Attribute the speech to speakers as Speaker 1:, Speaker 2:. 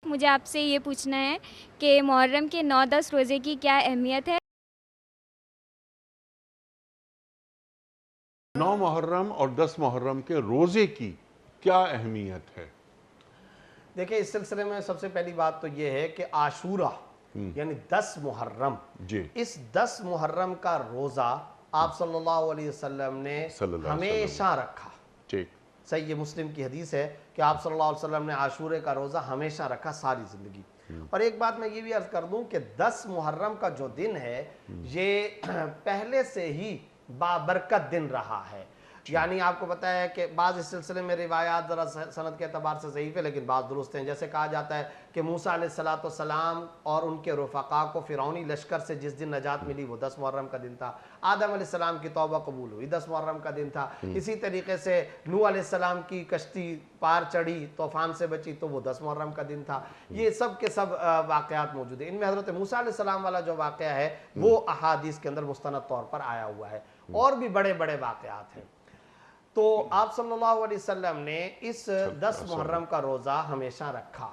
Speaker 1: مجھے آپ سے یہ پوچھنا ہے کہ محرم کے 9-10 روزے کی کیا اہمیت ہے؟
Speaker 2: 9 محرم اور 10 محرم کے روزے کی کیا اہمیت ہے؟
Speaker 3: دیکھیں اس سلسلے میں سب سے پہلی بات تو یہ ہے کہ عاشورہ یعنی 10 محرم
Speaker 2: جی
Speaker 3: اس 10 محرم کا روزہ آپ صلی اللہ علیہ وسلم نے
Speaker 2: صلی اللہ علیہ وسلم
Speaker 3: ہمیشہ رکھا.
Speaker 2: ٹھیک.
Speaker 3: صحیح مسلم کی حدیث ہے کہ آپ صلی اللہ علیہ وسلم نے عاشورے کا روزہ ہمیشہ رکھا ساری زندگی. اور ایک بات میں یہ بھی عرض کر دوں کہ 10 محرم کا جو دن ہے یہ پہلے سے ہی بابرکت دن رہا ہے. یعنی آپ کو پتہ ہے کہ بعض اس سلسلے میں روایات ذرا سند کے اعتبار سے ضعیف ہے لیکن بعض درست ہیں. جیسے کہا جاتا ہے کہ موسیٰ علیہ السلام اور ان کے رفقا کو فرعونی لشکر سے جس دن نجات ملی وہ 10 محرم کا دن تھا. آدم علیہ السلام کی توبہ قبول ہوئی 10 محرم کا دن تھا. اسی طریقے سے نوح علیہ السلام کی کشتی پار چڑھی طوفان سے بچی تو وہ 10 محرم کا دن تھا. یہ سب کے سب واقعات موجود ہیں. ان میں حضرت موسیٰ علیہ السلام والا جو واقعہ ہے وہ احادیث کے اندر مستند طور پر آیا ہوا ہے. اور بھی بڑے بڑے واقعات ہیں. تو آپ صلی اللہ علیہ وسلم نے اس 10 محرم کا روزہ ہمیشہ رکھا.